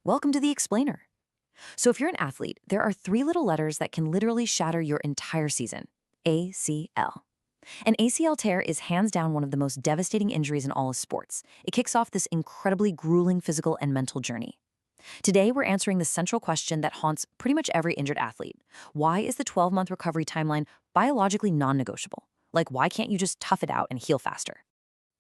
Welcome to the Explainer. So if you're an athlete, there are three little letters that can literally shatter your entire season. ACL. An ACL tear is hands down one of the most devastating injuries in all of sports. It kicks off this incredibly grueling physical and mental journey. Today, we're answering the central question that haunts pretty much every injured athlete. Why is the 12-month recovery timeline biologically non-negotiable? Like, why can't you just tough it out and heal faster?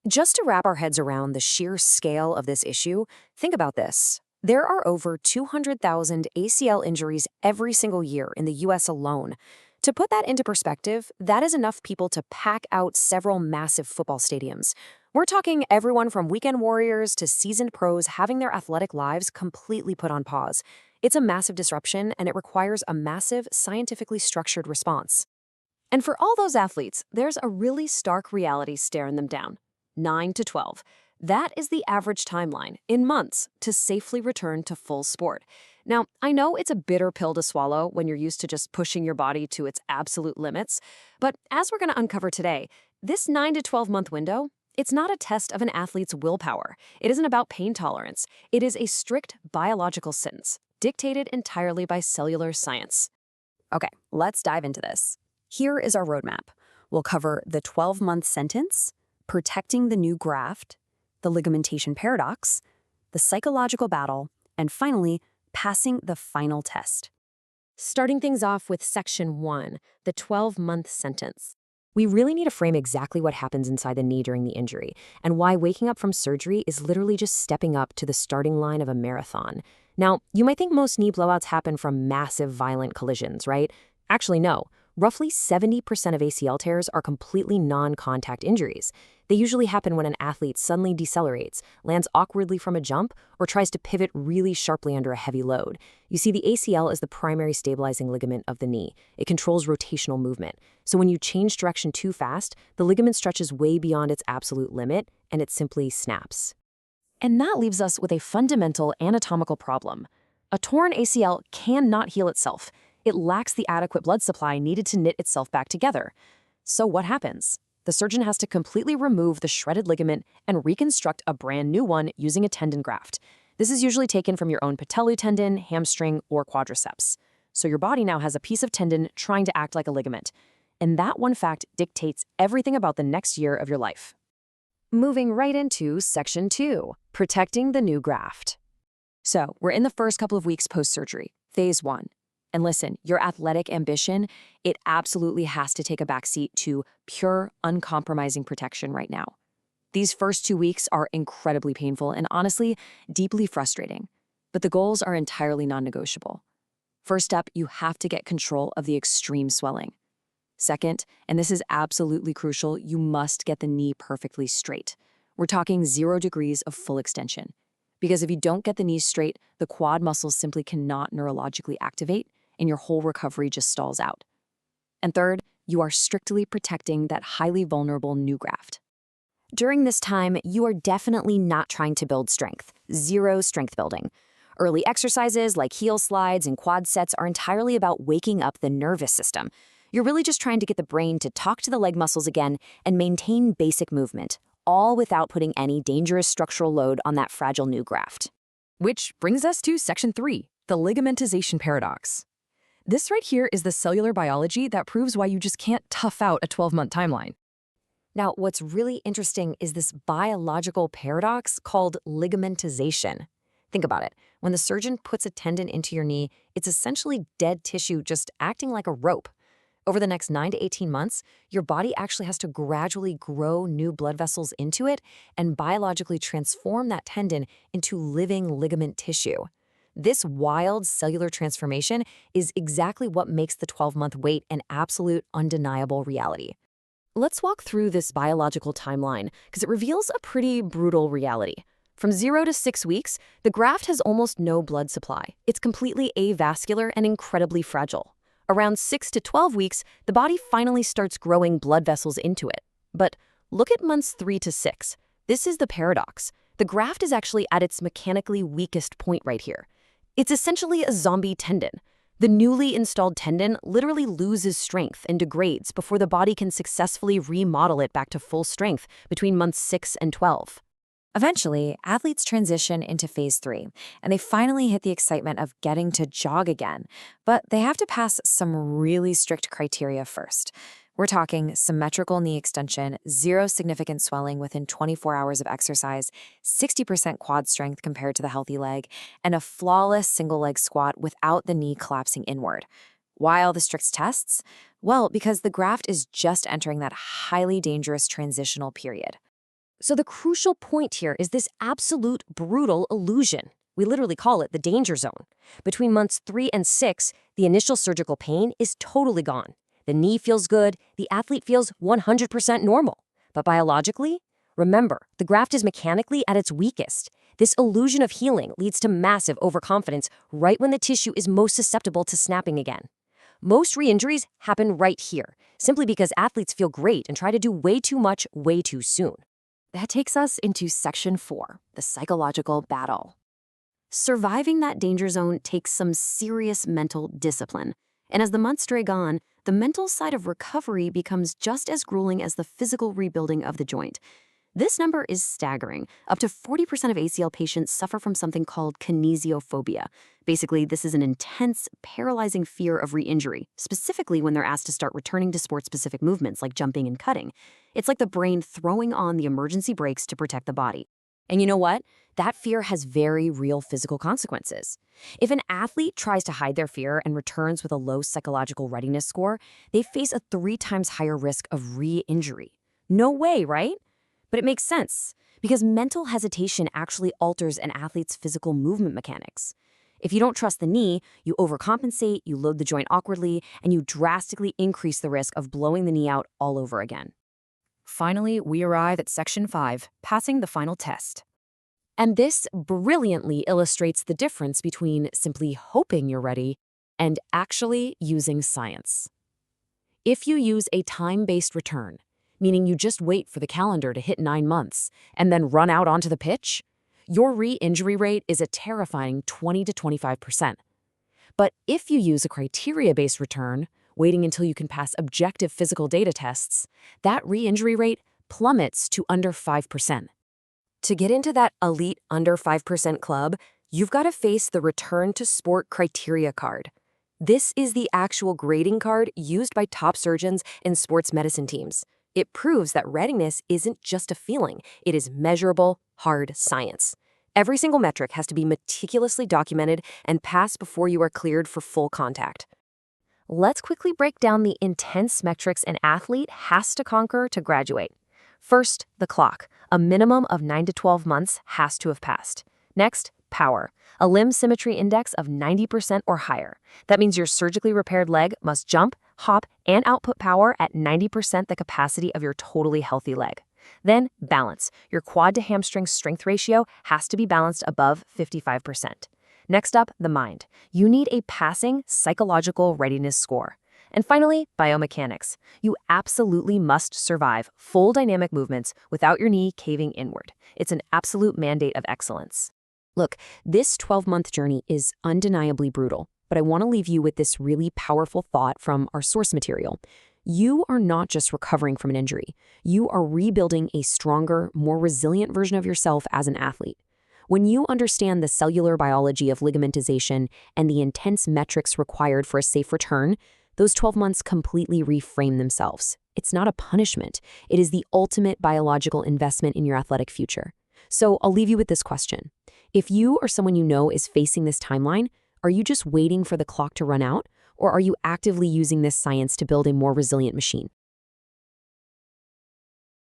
Just to wrap our heads around the sheer scale of this issue, think about this. There are over 200,000 ACL injuries every single year in the US alone. To put that into perspective, that is enough people to pack out several massive football stadiums. We're talking everyone from weekend warriors to seasoned pros having their athletic lives completely put on pause. It's a massive disruption, and it requires a massive, scientifically structured response. And for all those athletes, there's a really stark reality staring them down. 9 to 12. That is the average timeline, in months, to safely return to full sport. Now, I know it's a bitter pill to swallow when you're used to just pushing your body to its absolute limits, but as we're going to uncover today, this 9 to 12-month window, it's not a test of an athlete's willpower. It isn't about pain tolerance. It is a strict biological sentence, dictated entirely by cellular science. Okay, let's dive into this. Here is our roadmap. We'll cover the 12-month sentence, protecting the new graft, the ligamentation paradox, the psychological battle, and finally, passing the final test. Starting things off with Section 1, the 12-month sentence. We really need to frame exactly what happens inside the knee during the injury, and why waking up from surgery is literally just stepping up to the starting line of a marathon. Now, you might think most knee blowouts happen from massive violent collisions, right? Actually, no. Roughly 70% of ACL tears are completely non-contact injuries. They usually happen when an athlete suddenly decelerates, lands awkwardly from a jump, or tries to pivot really sharply under a heavy load. You see, the ACL is the primary stabilizing ligament of the knee. It controls rotational movement. So when you change direction too fast, the ligament stretches way beyond its absolute limit, and it simply snaps. And that leaves us with a fundamental anatomical problem. A torn ACL cannot heal itself. It lacks the adequate blood supply needed to knit itself back together. So what happens? The surgeon has to completely remove the shredded ligament and reconstruct a brand new one using a tendon graft. This is usually taken from your own patellar tendon, hamstring, or quadriceps. So your body now has a piece of tendon trying to act like a ligament. And that one fact dictates everything about the next year of your life. Moving right into Section 2, protecting the new graft. So we're in the first couple of weeks post-surgery, Phase 1. And listen, your athletic ambition, it absolutely has to take a backseat to pure, uncompromising protection right now. These first 2 weeks are incredibly painful and honestly, deeply frustrating. But the goals are entirely non-negotiable. First up, you have to get control of the extreme swelling. Second, and this is absolutely crucial, you must get the knee perfectly straight. We're talking 0 degrees of full extension. Because if you don't get the knees straight, the quad muscles simply cannot neurologically activate, and your whole recovery just stalls out. And third, you are strictly protecting that highly vulnerable new graft. During this time, you are definitely not trying to build strength. 0 strength building. Early exercises like heel slides and quad sets are entirely about waking up the nervous system. You're really just trying to get the brain to talk to the leg muscles again and maintain basic movement, all without putting any dangerous structural load on that fragile new graft. Which brings us to Section 3, the ligamentization paradox. This right here is the cellular biology that proves why you just can't tough out a 12-month timeline. Now, what's really interesting is this biological paradox called ligamentization. Think about it. When the surgeon puts a tendon into your knee, it's essentially dead tissue just acting like a rope. Over the next 9 to 18 months, your body actually has to gradually grow new blood vessels into it and biologically transform that tendon into living ligament tissue. This wild cellular transformation is exactly what makes the 12-month wait an absolute undeniable reality. Let's walk through this biological timeline because it reveals a pretty brutal reality. From 0 to 6 weeks, the graft has almost no blood supply. It's completely avascular and incredibly fragile. Around 6 to 12 weeks, the body finally starts growing blood vessels into it. But look at months 3 to 6. This is the paradox. The graft is actually at its mechanically weakest point right here. It's essentially a zombie tendon. The newly installed tendon literally loses strength and degrades before the body can successfully remodel it back to full strength between months 6 and 12. Eventually, athletes transition into phase 3, and they finally hit the excitement of getting to jog again. But they have to pass some really strict criteria first. We're talking symmetrical knee extension, zero significant swelling within 24 hours of exercise, 60% quad strength compared to the healthy leg, and a flawless single leg squat without the knee collapsing inward. Why all the strict tests? Well, because the graft is just entering that highly dangerous transitional period. So the crucial point here is this absolute brutal illusion. We literally call it the danger zone. Between months 3 and 6, the initial surgical pain is totally gone. The knee feels good, the athlete feels 100% normal. But biologically, remember, the graft is mechanically at its weakest. This illusion of healing leads to massive overconfidence right when the tissue is most susceptible to snapping again. Most re-injuries happen right here, simply because athletes feel great and try to do way too much way too soon. That takes us into Section 4, the psychological battle. Surviving that danger zone takes some serious mental discipline. And as the months drag on, the mental side of recovery becomes just as grueling as the physical rebuilding of the joint. This number is staggering. Up to 40% of ACL patients suffer from something called kinesiophobia. Basically, this is an intense, paralyzing fear of re-injury, specifically when they're asked to start returning to sport-specific movements like jumping and cutting. It's like the brain throwing on the emergency brakes to protect the body. And you know what? That fear has very real physical consequences. If an athlete tries to hide their fear and returns with a low psychological readiness score, they face a 3 times higher risk of re-injury. No way, right? But it makes sense, because mental hesitation actually alters an athlete's physical movement mechanics. If you don't trust the knee, you overcompensate, you load the joint awkwardly, and you drastically increase the risk of blowing the knee out all over again. Finally, we arrive at Section 5, passing the final test. And this brilliantly illustrates the difference between simply hoping you're ready And actually using science. If you use a time-based return, meaning you just wait for the calendar to hit 9 months and then run out onto the pitch, your re-injury rate is a terrifying 20 to 25%. But if you use a criteria-based return, waiting until you can pass objective physical data tests, that re-injury rate plummets to under 5%. To get into that elite under 5% club, you've got to face the Return to Sport Criteria card. This is the actual grading card used by top surgeons and sports medicine teams. It proves that readiness isn't just a feeling, it is measurable, hard science. Every single metric has to be meticulously documented and passed before you are cleared for full contact. Let's quickly break down the intense metrics an athlete has to conquer to graduate. First, the clock. A minimum of 9 to 12 months has to have passed. Next, power. A limb symmetry index of 90% or higher. That means your surgically repaired leg must jump, hop, and output power at 90% the capacity of your totally healthy leg. Then, balance. Your quad to hamstring strength ratio has to be balanced above 55%. Next up, the mind. You need a passing psychological readiness score. And finally, biomechanics. You absolutely must survive full dynamic movements without your knee caving inward. It's an absolute mandate of excellence. Look, this 12-month journey is undeniably brutal, but I want to leave you with this really powerful thought from our source material. You are not just recovering from an injury. You are rebuilding a stronger, more resilient version of yourself as an athlete. When you understand the cellular biology of ligamentization and the intense metrics required for a safe return, those 12 months completely reframe themselves. It's not a punishment. It is the ultimate biological investment in your athletic future. So I'll leave you with this question. If you or someone you know is facing this timeline, are you just waiting for the clock to run out? Or are you actively using this science to build a more resilient machine?